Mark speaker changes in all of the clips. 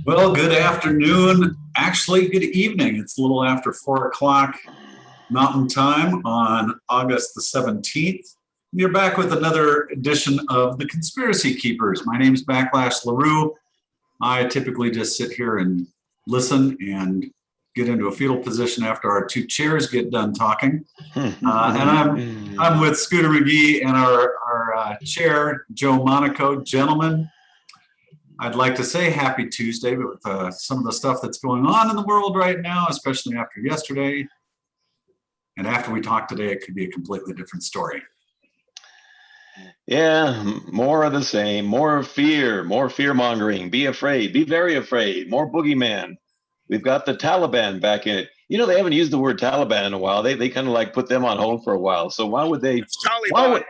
Speaker 1: Well, good afternoon. Actually, good evening. It's a little after 4 o'clock Mountain Time on August the 17th. You're back with another edition of The Conspiracy Keepers. My name is Backlash LaRue. I typically just sit here and listen and get into a fetal position after our two chairs get done talking. And I'm with Scooter McGee and our chair, Joe Monaco. Gentlemen, I'd like to say happy Tuesday, but with some of the stuff that's going on in the world right now, especially after yesterday, and after we talk today, it could be a completely different story.
Speaker 2: Yeah, more of the same, more fear mongering, be afraid, be very afraid, more boogeyman. We've got the Taliban back in it. You know, they haven't used the word Taliban in a while. They kind of like put them on hold for a while. So why would they?
Speaker 3: It's Taliban.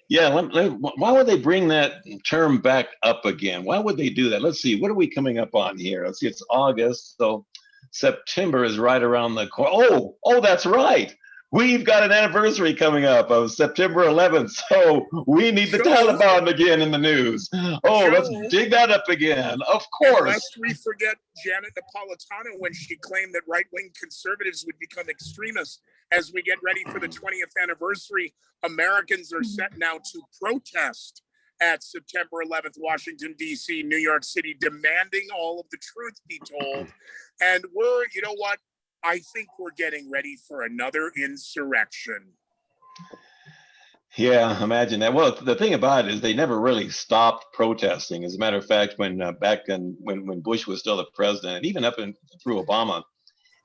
Speaker 2: Why would they bring that term back up again? Why would they do that? Let's see. What are we coming up on here? Let's see. It's August, so September is right around the corner. Oh, that's right. We've got an anniversary coming up of September 11th, so we need the Taliban again in the news. Let's dig that up again. Of course.
Speaker 3: Lest we forget Janet Napolitano when she claimed that right-wing conservatives would become extremists as we get ready for the 20th anniversary. Americans are set now to protest at September 11th, Washington, D.C., New York City, demanding all of the truth be told. And you know what? I think we're getting ready for another insurrection.
Speaker 2: Yeah, imagine that. Well, the thing about it is they never really stopped protesting. As a matter of fact, when Bush was still the president, and even through Obama,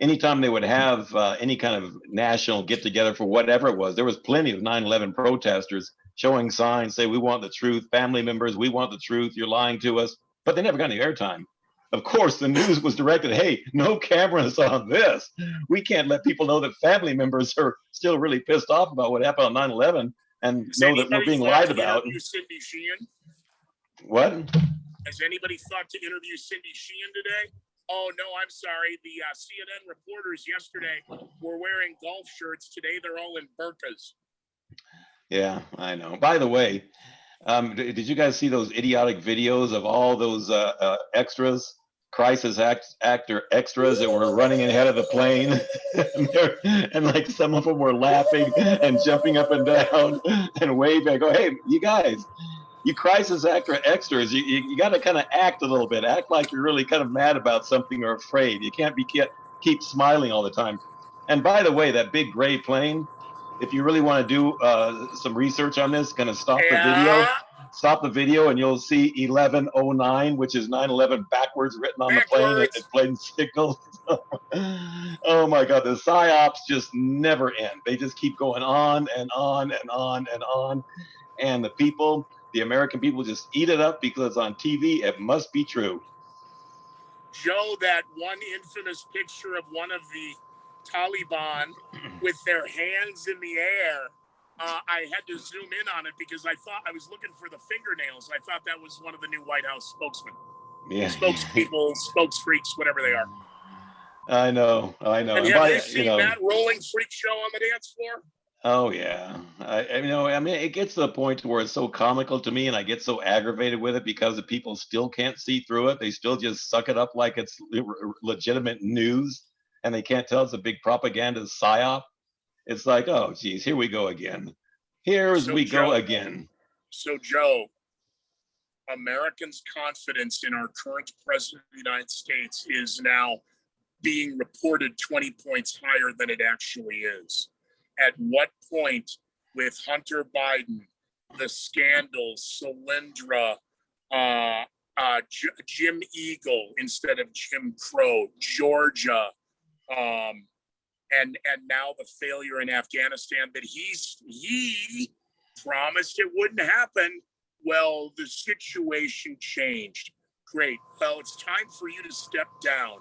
Speaker 2: anytime they would have any kind of national get together for whatever it was, there was plenty of 9/11 protesters showing signs, say, we want the truth, family members, we want the truth, you're lying to us. But they never got any airtime. Of course, the news was directed, hey, no cameras on this. We can't let people know that family members are still really pissed off about what happened on 9/11 and know that we're being lied about.
Speaker 3: Cindy Sheehan?
Speaker 2: What?
Speaker 3: Has anybody thought to interview Cindy Sheehan today? Oh, no, I'm sorry. The CNN reporters yesterday were wearing golf shirts. Today, they're all in burqas.
Speaker 2: Yeah, I know. By the way, did you guys see those idiotic videos of all those extras, crisis actor extras that were running ahead of the plane? and like some of them were laughing and jumping up and down and waving. I go, hey, you guys, you crisis actor extras, you got to kind of act a little bit. Act like you're really kind of mad about something or afraid. You can't keep smiling all the time. And by the way, that big gray plane, if you really want to do some research on this, kind of stop the video, and you'll see 1109, which is 9/11 backwards written on the plane. It plain signals. Oh my God, the PSY-OPs just never end. They just keep going on and on and on and on. And the American people just eat it up because it's on TV. It must be true.
Speaker 3: Joe, that one infamous picture of one of the Taliban with their hands in the air, I had to zoom in on it because I thought I was looking for the fingernails. I thought that was one of the new White House spokesmen.
Speaker 2: Yeah.
Speaker 3: Spokespeople, spokesfreaks, whatever they are.
Speaker 2: I know.
Speaker 3: And have you seen that rolling freak show on the dance floor?
Speaker 2: Oh yeah, I mean, it gets to the point where it's so comical to me, and I get so aggravated with it because the people still can't see through it. They still just suck it up like it's legitimate news, and they can't tell it's a big propaganda psyop. It's like, oh geez, here we go again. Go again.
Speaker 3: So Joe, Americans' confidence in our current president of the United States is now being reported 20 points higher than it actually is. At what point, with Hunter Biden, the scandals, Solyndra, Jim Eagle instead of Jim Crow, Georgia, and now the failure in Afghanistan that he promised it wouldn't happen? Well, the situation changed. Great. Well, it's time for you to step down.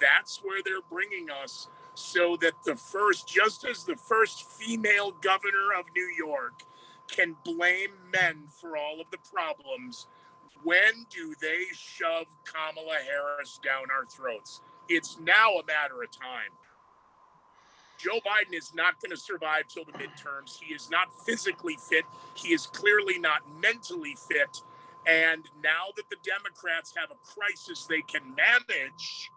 Speaker 3: That's where they're bringing us, so that just as the first female governor of New York can blame men for all of the problems, when do they shove Kamala Harris down our throats? It's now a matter of time. Joe Biden is not going to survive till the midterms. He is not physically fit. He is clearly not mentally fit. And now that the Democrats have a crisis they can manage,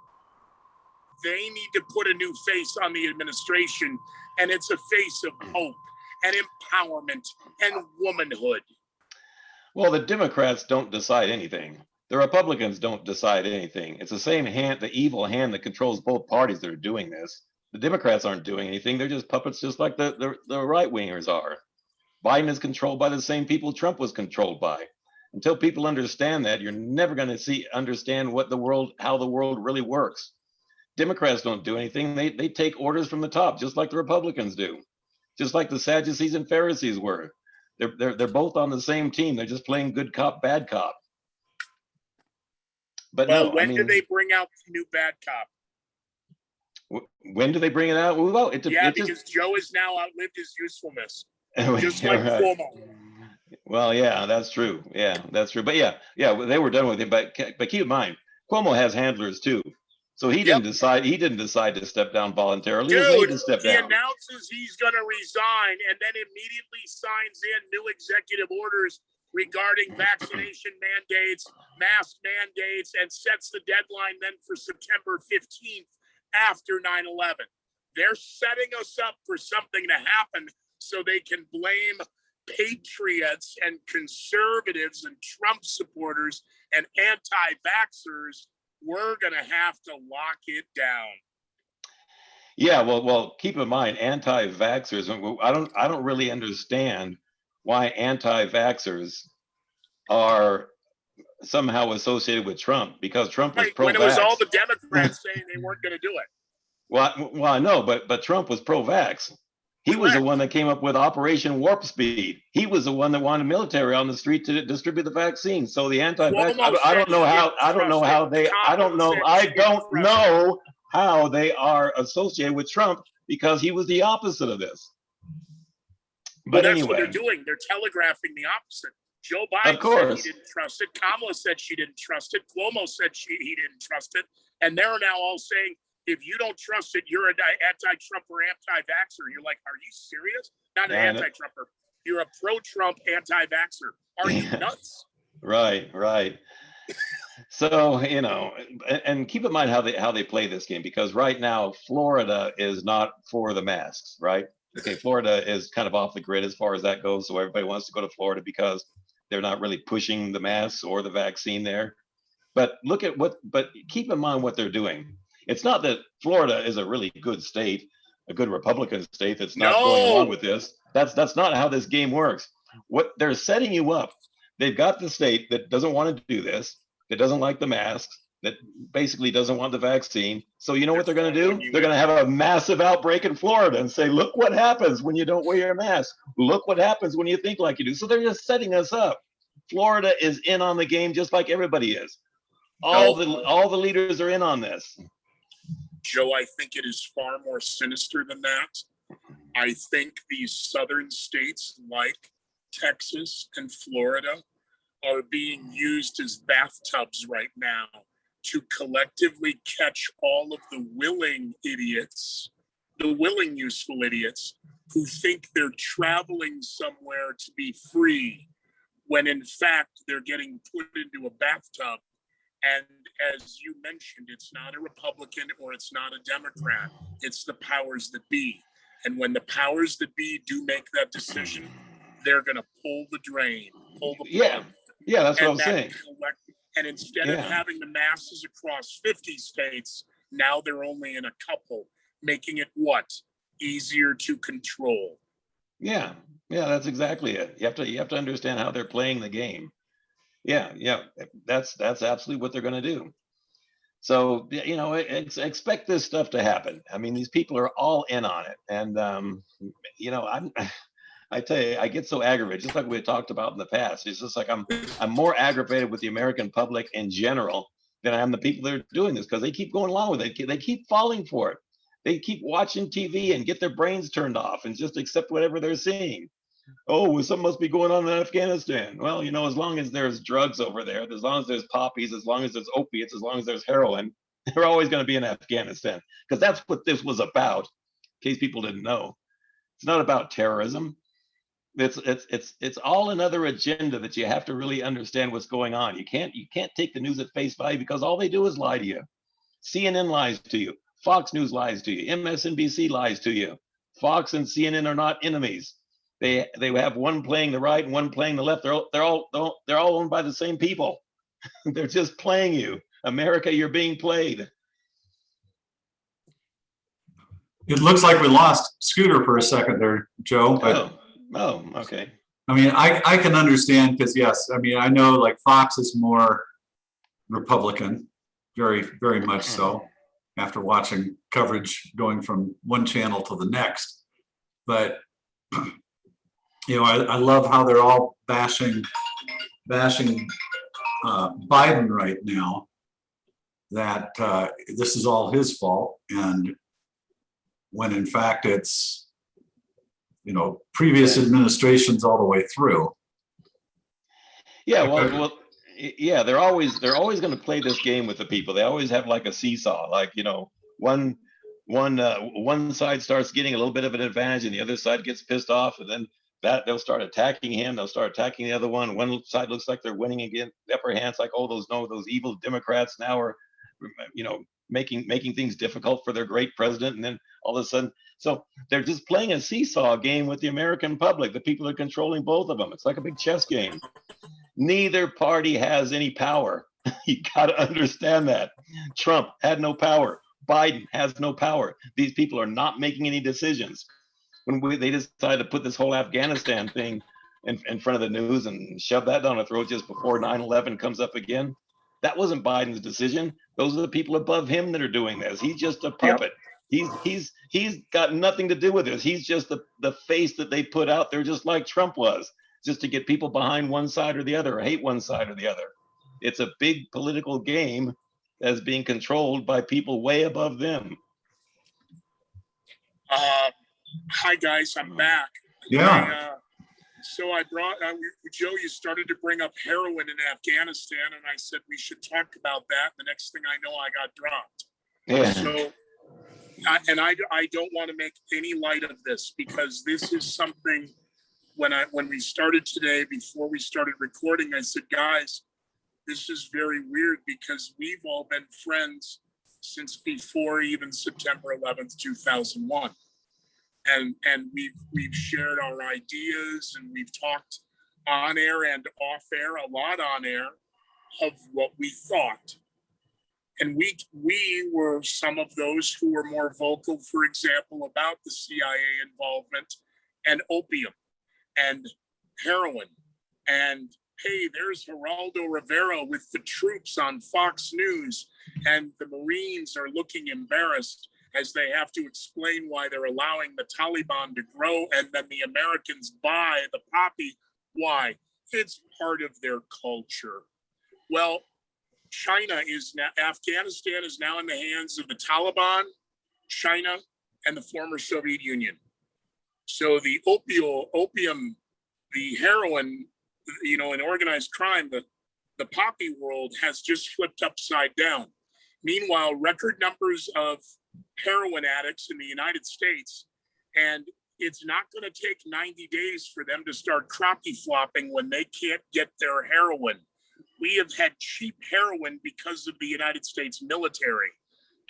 Speaker 3: they need to put a new face on the administration, and it's a face of hope and empowerment and womanhood.
Speaker 2: Well, the Democrats don't decide anything. The Republicans don't decide anything. It's the same hand, the evil hand that controls both parties that are doing this. The Democrats aren't doing anything. They're just puppets, just like the right-wingers are. Biden is controlled by the same people Trump was controlled by. Until people understand that, you're never going to understand how the world really works. Democrats don't do anything. They take orders from the top, just like the Republicans do, just like the Sadducees and Pharisees were. They're both on the same team. They're just playing good cop, bad cop. But
Speaker 3: well,
Speaker 2: no,
Speaker 3: when do they bring out the new bad cop?
Speaker 2: When do they bring it out? Well,
Speaker 3: because Joe has now outlived his usefulness, just like
Speaker 2: right.
Speaker 3: Cuomo.
Speaker 2: Well, yeah, that's true. Yeah, that's true. But yeah, they were done with him. But keep in mind, Cuomo has handlers too. So he didn't decide. He didn't decide to step down voluntarily.
Speaker 3: Dude,
Speaker 2: he was made to step down.
Speaker 3: Announces he's going to resign and then immediately signs in new executive orders regarding vaccination mandates, mask mandates, and sets the deadline then for September 15th after 9/11. They're setting us up for something to happen so they can blame patriots and conservatives and Trump supporters and anti-vaxxers. We're going to have to lock it down.
Speaker 2: Yeah, well, keep in mind, anti-vaxxers. I don't really understand why anti-vaxxers are somehow associated with Trump, because Trump was pro-vax.
Speaker 3: When it was all the Democrats saying they weren't going to do it.
Speaker 2: Well, I know, but Trump was pro-vax. He was the one that came up with Operation Warp Speed. He was the one that wanted military on the street to distribute the vaccine. So the anti-vax, I don't know how they are associated with Trump, because he was the opposite of this. But
Speaker 3: that's
Speaker 2: anyway,
Speaker 3: what they're doing. They're telegraphing the opposite. Joe Biden said he didn't trust it. Kamala said she didn't trust it. Cuomo said he didn't trust it. And they're now all saying, if you don't trust it, you're an anti-Trump or anti-vaxxer. You're like, are you serious? Not an anti-Trumper. You're a pro-Trump anti-vaxxer. Are you nuts?
Speaker 2: Right. So, and keep in mind how they play this game, because right now Florida is not for the masks, right? Okay, Florida is kind of off the grid as far as that goes. So everybody wants to go to Florida because they're not really pushing the masks or the vaccine there. But keep in mind what they're doing. It's not that Florida is a really good state, a good Republican state that's not going along with this. That's not how this game works. What they're setting you up, they've got the state that doesn't want to do this, that doesn't like the masks, that basically doesn't want the vaccine. So you know what they're going to do? They're going to have a massive outbreak in Florida and say, look what happens when you don't wear your mask. Look what happens when you think like you do. So they're just setting us up. Florida is in on the game just like everybody is. All the leaders are in on this.
Speaker 3: Joe, I think it is far more sinister than that. I think these southern states like Texas and Florida are being used as bathtubs right now to collectively catch all of the willing idiots, the willing useful idiots who think they're traveling somewhere to be free, when in fact they're getting put into a bathtub. And as you mentioned, it's not a Republican or it's not a Democrat. It's the powers that be. And when the powers that be do make that decision, they're going to pull the drain, pull the plug.
Speaker 2: Yeah, that's what I'm saying.
Speaker 3: And instead of having the masses across 50 states, now they're only in a couple, making it easier to control. Yeah,
Speaker 2: that's exactly it. You have to understand how they're playing the game. Yeah, that's absolutely what they're going to do. So, expect this stuff to happen. I mean, these people are all in on it. And, I tell you, I get so aggravated, just like we talked about in the past. It's just like I'm more aggravated with the American public in general than I am the people that are doing this, because they keep going along with it. They keep falling for it. They keep watching TV and get their brains turned off and just accept whatever they're seeing. Oh, well, something must be going on in Afghanistan. Well, as long as there's drugs over there, as long as there's poppies, as long as there's opiates, as long as there's heroin, they're always going to be in Afghanistan, because that's what this was about, in case people didn't know. It's not about terrorism. It's all another agenda that you have to really understand what's going on. You can't take the news at face value, because all they do is lie to you. CNN lies to you. Fox News lies to you. MSNBC lies to you. Fox and CNN are not enemies. They have one playing the right and one playing the left. They're all owned by the same people. They're just playing you. America, you're being played.
Speaker 1: It looks like we lost Scooter for a second there, Joe. But
Speaker 2: Okay.
Speaker 1: I mean, I can understand, because yes, I mean, I know like Fox is more Republican, very, very much so, after watching coverage going from one channel to the next. But you know, I love how they're all bashing Biden right now, that this is all his fault, and when in fact it's, you know, previous administrations all the way through.
Speaker 2: Yeah, well, yeah, they're always going to play this game with the people. They always have like a seesaw, like, you know, one side starts getting a little bit of an advantage and the other side gets pissed off, and then they'll start attacking him. They'll start attacking the other one. One side looks like they're winning again. The upper hand's like, oh, those evil Democrats now are, you know, making things difficult for their great president. And then all of a sudden, so they're just playing a seesaw game with the American public. The people are controlling both of them. It's like a big chess game. Neither party has any power. You got to understand that. Trump had no power. Biden has no power. These people are not making any decisions. When they decided to put this whole Afghanistan thing in front of the news and shove that down our throat just before 9/11 comes up again, that wasn't Biden's decision. Those are the people above him that are doing this. He's just a puppet. He's got nothing to do with this. He's just the face that they put out there, just like Trump was, just to get people behind one side or the other, or hate one side or the other. It's a big political game that's being controlled by people way above them.
Speaker 3: Hi guys, I'm back.
Speaker 1: Yeah.
Speaker 3: So I brought Joe. You started to bring up heroin in Afghanistan, and I said we should talk about that. The next thing I know, I got dropped.
Speaker 2: Yeah.
Speaker 3: So, I don't want to make any light of this, because this is something. When we started today, before we started recording, I said, guys, this is very weird, because we've all been friends since before even September 11th, 2001. And we've shared our ideas, and we've talked on air and off air, a lot on air, of what we thought. And we were some of those who were more vocal, for example, about the CIA involvement and opium and heroin. And hey, there's Geraldo Rivera with the troops on Fox News, and the Marines are looking embarrassed as they have to explain why they're allowing the Taliban to grow, and then the Americans buy the poppy. Why? It's part of their culture. Well, Afghanistan is now in the hands of the Taliban, China, and the former Soviet Union. So the opium, the heroin, you know, in organized crime, the poppy world has just flipped upside down. Meanwhile, record numbers of heroin addicts in the United States, and it's not going to take 90 days for them to start crappie flopping when they can't get their heroin. We have had cheap heroin because of the United States military.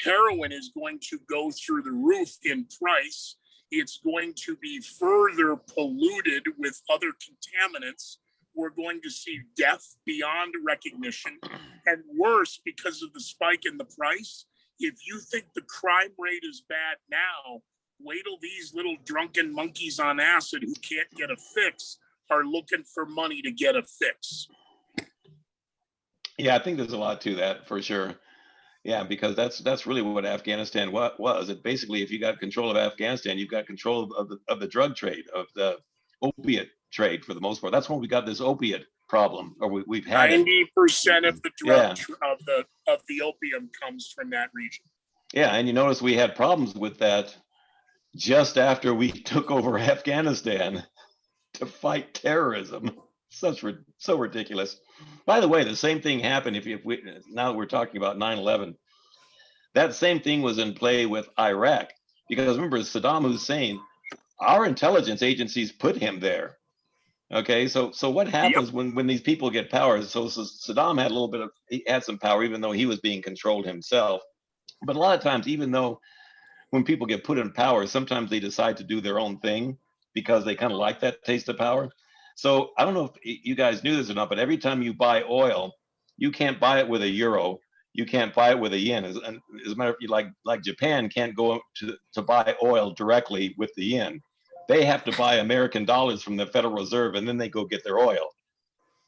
Speaker 3: Heroin is going to go through the roof in price. It's going to be further polluted with other contaminants. We're going to see death beyond recognition, and worse, because of the spike in the price. If you think the crime rate is bad now, wait till these little drunken monkeys on acid who can't get a fix are looking for money to get a fix.
Speaker 2: Yeah, I think there's a lot to that for sure. Yeah, because that's really what Afghanistan was. It basically, if you got control of Afghanistan, you've got control of the drug trade, of the opiate trade for the most part. That's when we got this opiate problem, or we've had
Speaker 3: 90% of the drug of the opium comes from that region.
Speaker 2: Yeah, and you notice we had problems with that just after we took over Afghanistan to fight terrorism. So ridiculous. By the way, the same thing happened now that we're talking about 9/11. That same thing was in play with Iraq, because remember, Saddam Hussein, our intelligence agencies put him there. Okay, so what happens when these people get power? So Saddam had he had some power, even though he was being controlled himself. But a lot of times, even though when people get put in power, sometimes they decide to do their own thing because they kind of like that taste of power. So I don't know if you guys knew this or not, but every time you buy oil, you can't buy it with a euro. You can't buy it with a yen. As a matter of like Japan can't go to buy oil directly with the yen. They have to buy American dollars from the Federal Reserve, and then they go get their oil.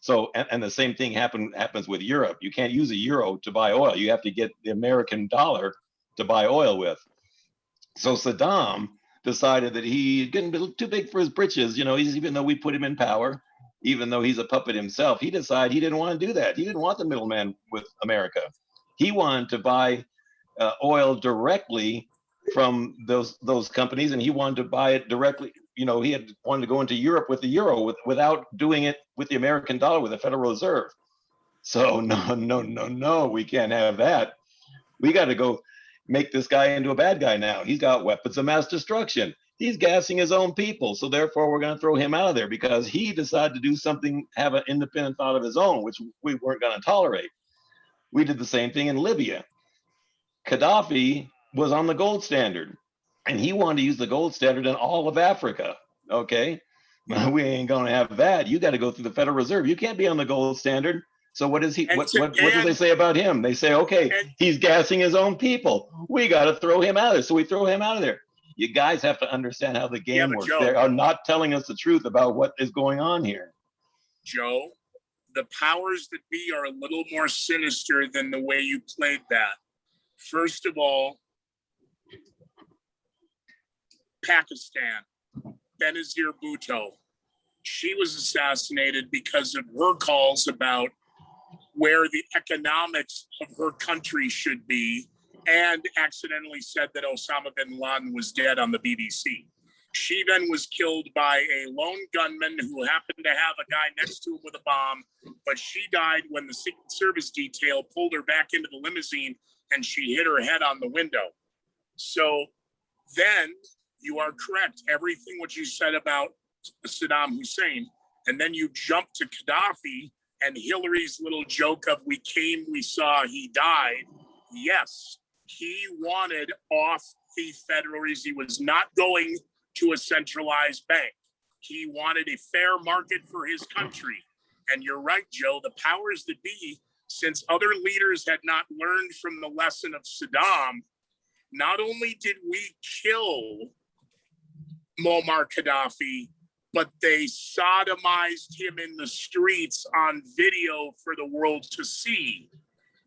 Speaker 2: So, and the same thing happens with Europe. You can't use a euro to buy oil. You have to get the American dollar to buy oil with. So Saddam decided that he's getting a little too big for his britches. You know, even though we put him in power, even though he's a puppet himself, he decided he didn't want to do that. He didn't want the middleman with America. He wanted to buy oil directly from those companies, and he wanted to buy it directly. You know, he had wanted to go into Europe with the euro without doing it with the American dollar with the Federal Reserve. So no, we can't have that. We got to go make this guy into a bad guy now. He's got weapons of mass destruction. He's gassing his own people. So therefore, we're going to throw him out of there because he decided to do something, have an independent thought of his own, which we weren't going to tolerate. We did the same thing in Libya. Gaddafi was on the gold standard, and he wanted to use the gold standard in all of Africa. Okay, we ain't going to have that. You got to go through the Federal Reserve. You can't be on the gold standard. So what is he? What do they say about him? They say, okay, he's gassing his own people. We got to throw him out of there. So we throw him out of there. You guys have to understand how the game works.
Speaker 3: Joe,
Speaker 2: they are not telling us the truth about what is going on here.
Speaker 3: Joe, the powers that be are a little more sinister than the way you played that. First of all, Pakistan, Benazir Bhutto, she was assassinated because of her calls about where the economics of her country should be, and accidentally said that Osama bin Laden was dead on the BBC. She then was killed by a lone gunman who happened to have a guy next to him with a bomb, but she died when the Secret Service detail pulled her back into the limousine and she hit her head on the window. So then you are correct. Everything what you said about Saddam Hussein, and then you jump to Gaddafi and Hillary's little joke of we came, we saw, he died. Yes, he wanted off the Federal Reserve. He was not going to a centralized bank. He wanted a fair market for his country. And you're right, Joe, the powers that be, since other leaders had not learned from the lesson of Saddam, not only did we kill Muammar Gaddafi, but they sodomized him in the streets on video for the world to see,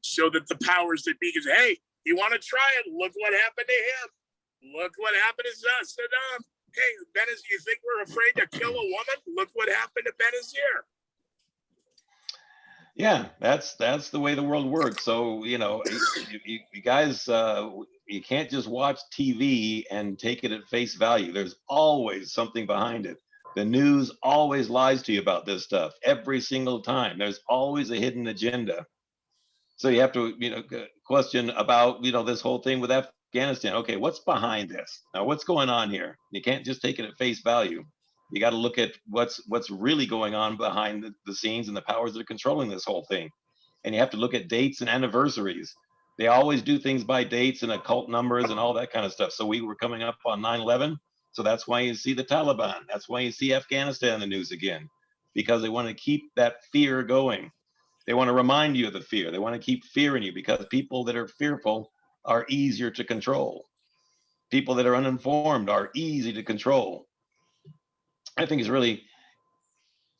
Speaker 3: so that the powers that be can say, hey, you want to try it? Look what happened to him. Look what happened to Saddam. Hey, Benazir, you think we're afraid to kill a woman? Look what happened to Benazir.
Speaker 2: Yeah, that's the way the world works. So, you know, you guys, you can't just watch TV and take it at face value. There's always something behind it. The news always lies to you about this stuff every single time. There's always a hidden agenda. So you have to, you know, question about, you know, this whole thing with Afghanistan. Okay, what's behind this? Now, what's going on here? You can't just take it at face value. You got to look at what's really going on behind the scenes and the powers that are controlling this whole thing. And you have to look at dates and anniversaries. They always do things by dates and occult numbers and all that kind of stuff. So we were coming up on 9/11. So that's why you see the Taliban. That's why you see Afghanistan in the news again, because they want to keep that fear going. They want to remind you of the fear. They want to keep fear in you, because people that are fearful are easier to control. People that are uninformed are easy to control. I think it's really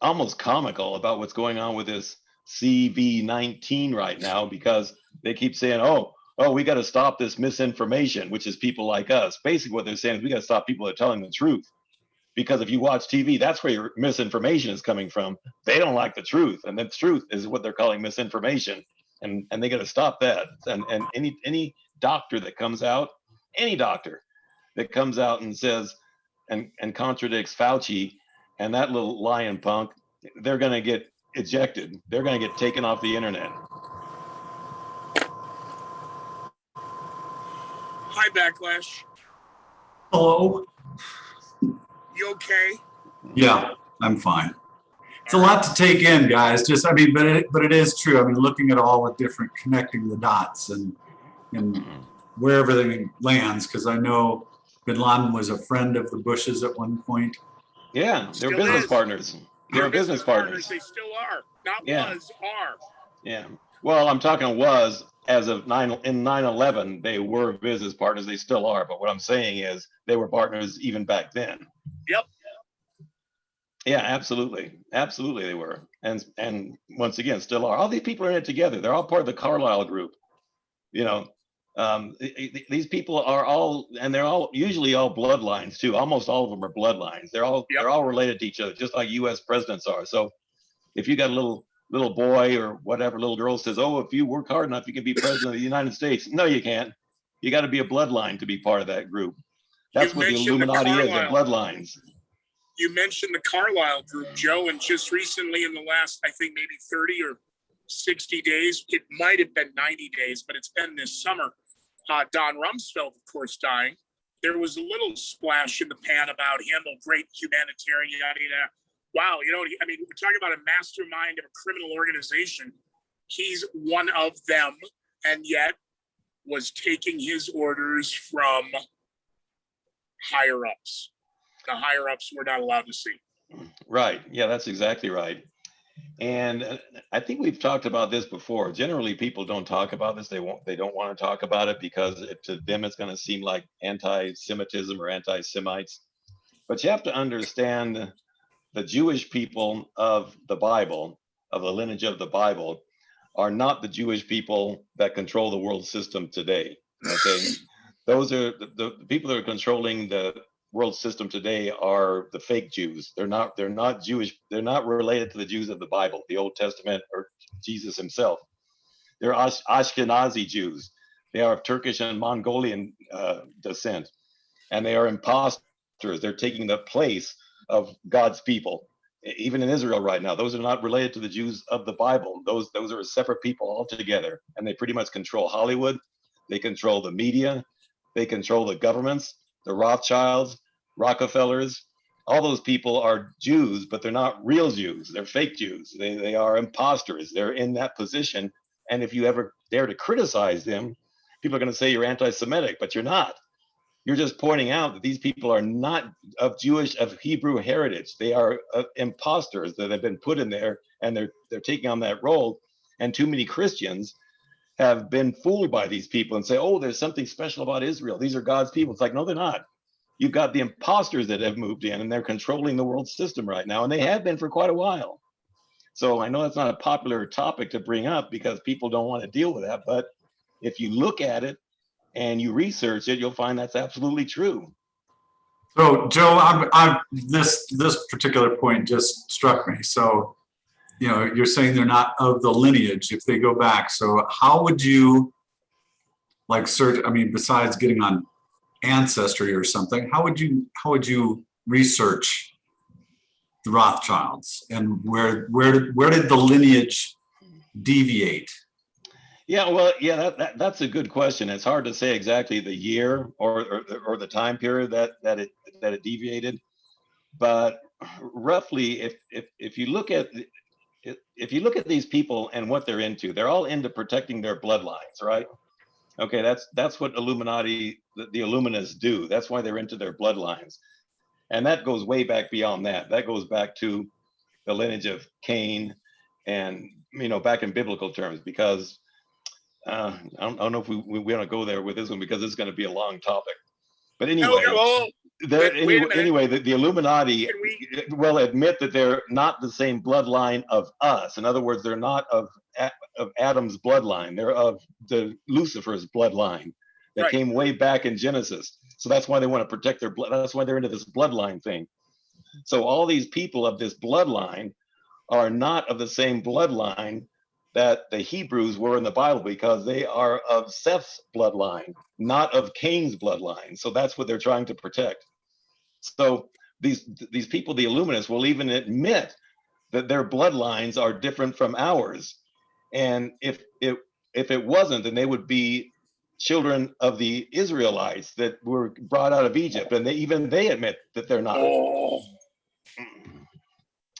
Speaker 2: almost comical about what's going on with this CV-19 right now, because they keep saying, oh, we got to stop this misinformation, which is people like us. Basically, what they're saying is we got to stop people that are telling the truth. Because if you watch TV, that's where your misinformation is coming from. They don't like the truth, and the truth is what they're calling misinformation, and they got to stop that. And any doctor that comes out, any doctor that comes out and says and contradicts Fauci and that little lion punk, they're going to get ejected. They're going to get taken off the internet.
Speaker 3: Hi, Backlash.
Speaker 1: Hello.
Speaker 3: You okay?
Speaker 1: Yeah, I'm fine. It's a lot to take in, guys. Just, I mean, but it is true. I mean, looking at all the different, connecting the dots and where everything lands, because I know Bin Laden was a friend of the Bushes at one point.
Speaker 2: Yeah, they're
Speaker 3: Still
Speaker 2: business
Speaker 3: is.
Speaker 2: partners. They're business partners.
Speaker 3: They still are. Not
Speaker 2: Yeah.
Speaker 3: was, are.
Speaker 2: Yeah. Well, I'm talking was as of 9/11, they were business partners. They still are. But what I'm saying is they were partners even back then.
Speaker 3: Yep.
Speaker 2: Yeah, absolutely. Absolutely they were. And once again, still are. All these people are in it together. They're all part of the Carlyle group. You know, these people are all, and they're all usually all bloodlines too. Almost all of them are bloodlines. They're all related to each other, just like U.S. presidents are. So if you got a little boy or whatever little girl says, "Oh, if you work hard enough, you can be president of the United States," no, you can't. You got to be a bloodline to be part of that group. That's what the Illuminati is. They're bloodlines.
Speaker 3: You mentioned the Carlyle group, Joe, and just recently in the last, I think maybe 30 or 60 days, it might have been 90 days, but it's been this summer. Don Rumsfeld, of course, dying. There was a little splash in the pan about him, a great humanitarian. Wow, you know, I mean, we're talking about a mastermind of a criminal organization. He's one of them, and yet was taking his orders from higher ups. The higher ups were not allowed to see.
Speaker 2: Right. Yeah, that's exactly right. And I think we've talked about this before. Generally, people don't talk about this. They don't want to talk about it because to them it's going to seem like anti-Semitism or anti-Semites. But you have to understand the Jewish people of the Bible, of the lineage of the Bible, are not the Jewish people that control the world system today. Okay, those are the people that are controlling the world system today are the fake Jews. They're not Jewish. They're not related to the Jews of the Bible, the Old Testament, or Jesus himself. They're Ashkenazi Jews. They are of Turkish and Mongolian descent, and they are imposters. They're taking the place of God's people. Even in Israel right now, those are not related to the Jews of the Bible. Those are separate people altogether, and they pretty much control Hollywood. They control the media. They control the governments. The Rothschilds, Rockefellers, all those people are Jews, but they're not real Jews. They're fake Jews. They are imposters. They're in that position. And if you ever dare to criticize them, people are going to say you're anti-Semitic, but you're not. You're just pointing out that these people are not of Hebrew heritage. They are imposters that have been put in there, and they're taking on that role. And too many Christians have been fooled by these people and say, "Oh, there's something special about Israel. These are God's people." It's like, no, they're not. You've got the imposters that have moved in, and they're controlling the world system right now, and they have been for quite a while. So I know that's not a popular topic to bring up because people don't want to deal with that. But if you look at it and you research it, you'll find that's absolutely true.
Speaker 1: So, Joe, this particular point just struck me. So, you know, you're saying they're not of the lineage if they go back. So how would you like search? I mean, besides getting on Ancestry or something, how would you research the Rothschilds and where did the lineage deviate?
Speaker 2: Yeah, well, yeah, that's a good question. It's hard to say exactly the year or the time period that it deviated, but roughly, if you look at these people and what they're into, they're all into protecting their bloodlines, right? Okay, that's what Illuminati, the Illuminists do. That's why they're into their bloodlines. And that goes way back beyond that. That goes back to the lineage of Cain and, you know, back in biblical terms, because I don't know if we want to go there with this one because it's going to be a long topic. But anyway, the Illuminati will admit that they're not the same bloodline of us. In other words, they're not of Adam's bloodline. They're of the Lucifer's bloodline that came way back in Genesis. So that's why they want to protect their blood. That's why they're into this bloodline thing. So all these people of this bloodline are not of the same bloodline that the Hebrews were in the Bible, because they are of Seth's bloodline, not of Cain's bloodline. So that's what they're trying to protect. So these people, the Illuminists, will even admit that their bloodlines are different from ours. And if it wasn't, then they would be children of the Israelites that were brought out of Egypt. And they admit that they're not.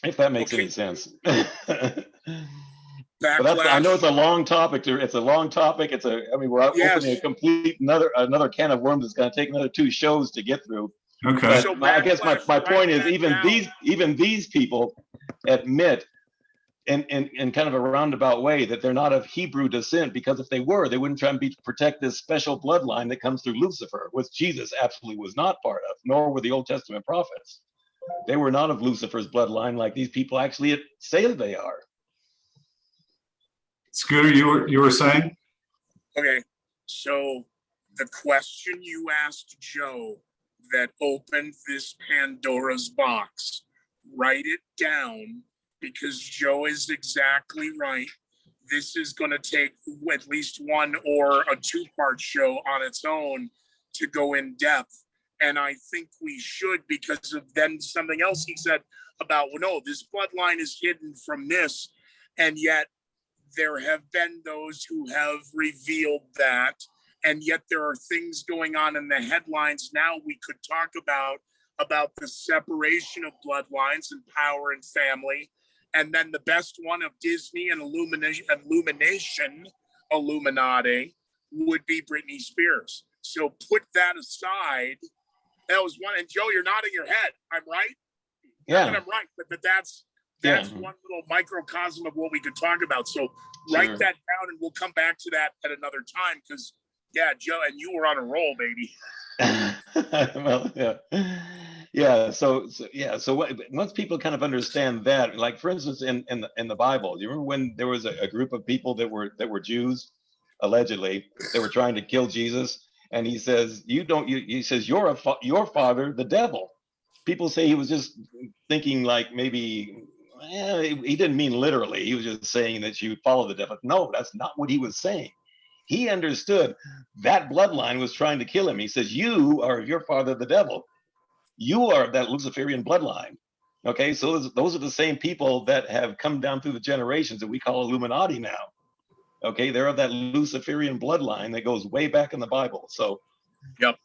Speaker 2: if that makes
Speaker 3: Okay.
Speaker 2: any sense.
Speaker 3: Backlash.
Speaker 2: But I know it's a long topic. It's a long topic. I mean, we're opening a complete another can of worms. It's going to take another 2 shows to get through.
Speaker 1: Okay.
Speaker 2: But
Speaker 3: So
Speaker 2: I guess my
Speaker 3: Backlash,
Speaker 2: point is
Speaker 3: write
Speaker 2: even these people admit in kind of a roundabout way that they're not of Hebrew descent, because if they were, they wouldn't try and protect this special bloodline that comes through Lucifer, which Jesus absolutely was not part of, nor were the Old Testament prophets. They were not of Lucifer's bloodline like these people actually say they are.
Speaker 1: Scooter, you were saying?
Speaker 3: Okay, so the question you asked Joe that opened this Pandora's box, write it down, because Joe is exactly right. This is going to take at least 1 or a 2-part show on its own to go in depth. And I think we should, because of then something else he said about, well, no, this bloodline is hidden from this. And yet there have been those who have revealed that. And yet there are things going on in the headlines now we could talk about the separation of bloodlines and power and family. And then the best one of Disney and Illuminati would be Britney Spears. So put that aside. That was one. And Joe, you're nodding your head. I'm right?
Speaker 2: Yeah.
Speaker 3: I'm right. But that's one little microcosm of what we could talk about. So write that down, and we'll come back to that at another time, because, yeah, Joe, and you were on a roll, baby.
Speaker 2: Well, yeah. So once people kind of understand that, like for instance, in the Bible, do you remember when there was a group of people that were Jews, allegedly, they were trying to kill Jesus, and he says, he says, your father, the devil. People say he was just thinking like maybe, he didn't mean literally. He was just saying that you follow the devil. No, that's not what he was saying. He understood that bloodline was trying to kill him. He says, you are your father, the devil. You are that Luciferian bloodline. Okay, so those are the same people that have come down through the generations that we call Illuminati now. Okay, they're of that Luciferian bloodline that goes way back in the Bible. So,
Speaker 3: yep.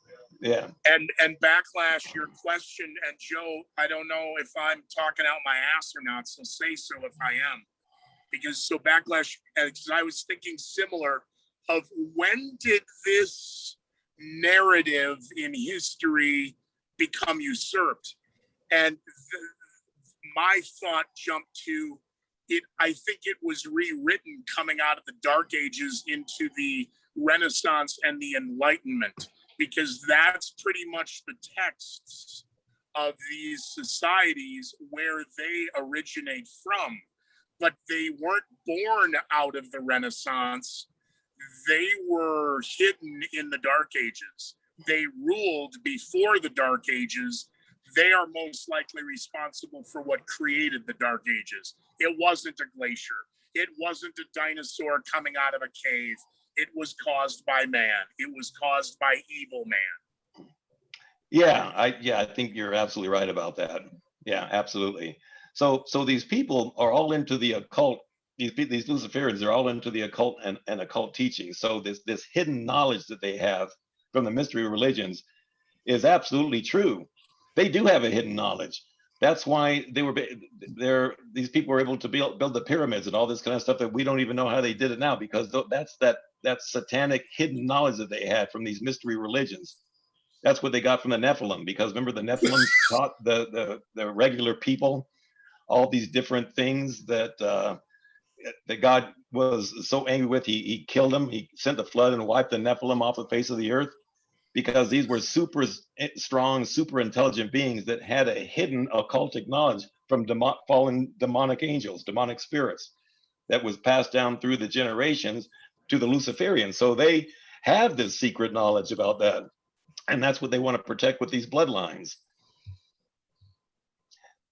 Speaker 2: Yeah.
Speaker 3: And Backlash, your question, and Joe, I don't know if I'm talking out my ass or not, so say so if I am. Because Backlash, because I was thinking similar of when did this narrative in history become usurped? And my thought jumped to it. I think it was rewritten coming out of the Dark Ages into the Renaissance and the Enlightenment, because that's pretty much the texts of these societies where they originate from. But they weren't born out of the Renaissance. They were hidden in the Dark Ages. They ruled before the Dark Ages. They are most likely responsible for what created the Dark Ages. It wasn't a glacier. It wasn't a dinosaur coming out of a cave. It was caused by man. It was caused by evil man.
Speaker 2: Yeah, I think you're absolutely right about that. Yeah, absolutely. So these people are all into the occult. These Luciferians are all into the occult and occult teaching. So this hidden knowledge that they have from the mystery religions is absolutely true. They do have a hidden knowledge. That's why these people were able to build the pyramids and all this kind of stuff that we don't even know how they did it now, because that's that satanic hidden knowledge that they had from these mystery religions. That's what they got from the Nephilim, because remember the Nephilim taught the regular people all these different things that God was so angry with. He killed them. He sent the flood and wiped the Nephilim off the face of the earth, because these were super strong, super intelligent beings that had a hidden occultic knowledge from fallen demonic angels, demonic spirits, that was passed down through the generations to the Luciferians. So they have this secret knowledge about that. And that's what they want to protect with these bloodlines.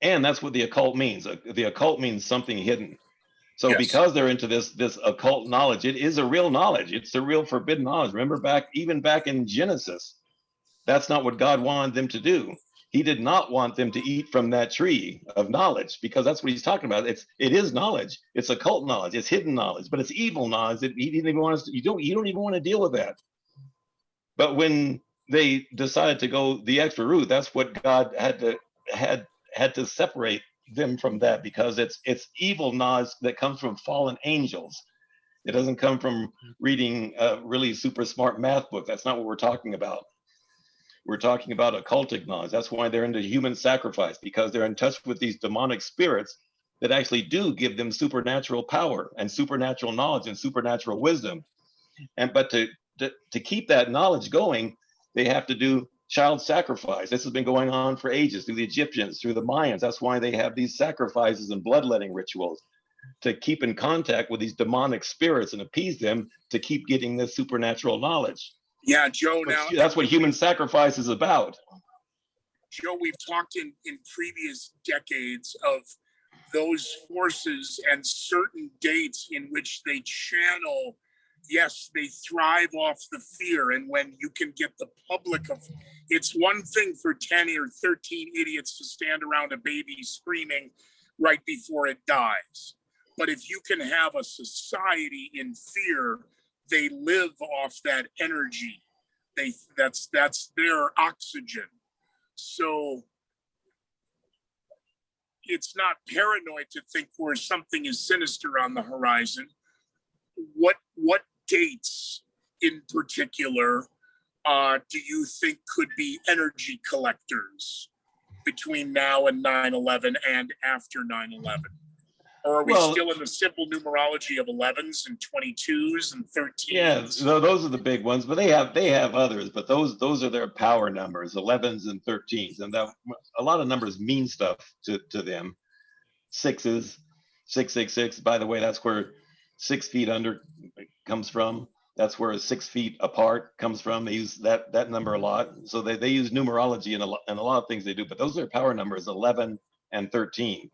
Speaker 2: And that's what the occult means. The occult means something hidden. So yes, because they're into this occult knowledge, it is a real knowledge. It's a real forbidden knowledge. Remember even back in Genesis, that's not what God wanted them to do. He did not want them to eat from that tree of knowledge, because that's what he's talking about. It is knowledge. It's occult knowledge. It's hidden knowledge, but it's evil knowledge that he didn't even want us to, you don't even want to deal with that. But when they decided to go the extra route, that's what God had to separate them from that, because it's evil knowledge that comes from fallen angels. It doesn't come from reading a really super smart math book. That's not what we're talking about. We're talking about occultic knowledge. That's why they're into human sacrifice, because they're in touch with these demonic spirits that actually do give them supernatural power and supernatural knowledge and supernatural wisdom. But to keep that knowledge going, they have to do child sacrifice. This has been going on for ages, through the Egyptians, through the Mayans. That's why they have these sacrifices and bloodletting rituals, to keep in contact with these demonic spirits and appease them to keep getting this supernatural knowledge.
Speaker 3: Yeah, Joe, now
Speaker 2: That's what human sacrifice is about.
Speaker 3: Joe, we've talked in previous decades of those forces and certain dates in which they channel. Yes, they thrive off the fear. And when you can get the public of, it's one thing for 10 or 13 idiots to stand around a baby screaming right before it dies. But if you can have a society in fear, they live off that energy. That's their oxygen. So it's not paranoid to think where something is sinister on the horizon. What dates in particular do you think could be energy collectors between now and 9/11 and after 9/11? Or are we still in the simple numerology of 11s and 22s and 13s?
Speaker 2: Yeah, so those are the big ones, but they have others, but those are their power numbers, 11s and 13s, and that a lot of numbers mean stuff to them. Sixes, 666. By the way, that's where 6 feet under comes from. That's where 6 feet apart comes from. They use that number a lot. So they use numerology in a lot of things they do, but those are their power numbers, 11 and 13.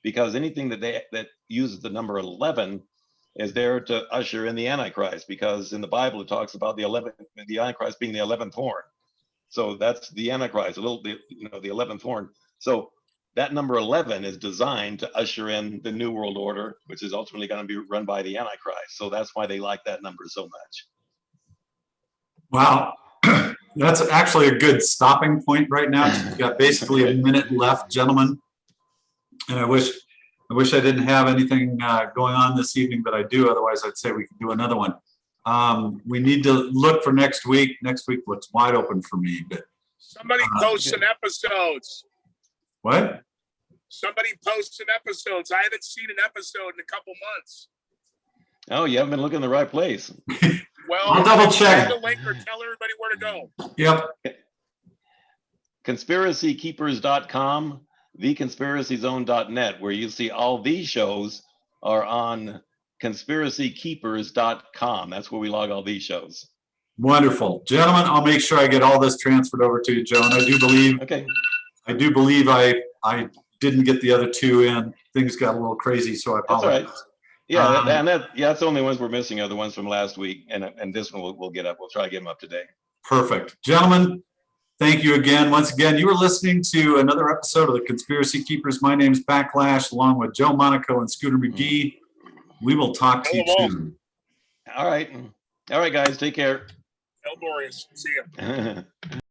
Speaker 2: Because anything that uses the number 11 is there to usher in the Antichrist, because in the Bible it talks about the Antichrist being the 11th horn. So that's the Antichrist, the 11th horn. So that number 11 is designed to usher in the New World Order, which is ultimately going to be run by the Antichrist. So that's why they like that number so much.
Speaker 1: Wow. That's actually a good stopping point right now. We've got basically a minute left, gentlemen. And I wish I didn't have anything going on this evening, but I do. Otherwise, I'd say we can do another one. We need to look for next week. Next week looks wide open for me. But
Speaker 3: somebody post some episodes.
Speaker 1: What?
Speaker 3: Somebody post some episodes. I haven't seen an episode in a couple months.
Speaker 2: Oh, you haven't been looking in the right place.
Speaker 3: Well,
Speaker 1: I'll double check.
Speaker 3: The link or tell everybody where to go.
Speaker 1: Yep.
Speaker 2: Conspiracykeepers.com. theconspiracyyzone.net, where you see all these shows are on conspiracykeepers.com. That's where we log all these shows.
Speaker 1: Wonderful. Gentlemen, I'll make sure I get all this transferred over to you, Joe. And I do believe I didn't get the other two in. Things got a little crazy, so I apologize.
Speaker 2: That's all right. Yeah, that's the only ones we're missing are the ones from last week, and this one we'll get up. We'll try to get them up today.
Speaker 1: Perfect. Gentlemen, thank you again. Once again, you were listening to another episode of the Conspiracy Keepers. My name's Backlash, along with Joe Monaco and Scooter McGee. We will talk to you soon.
Speaker 2: All right, guys, take care.
Speaker 3: Elborius, see ya.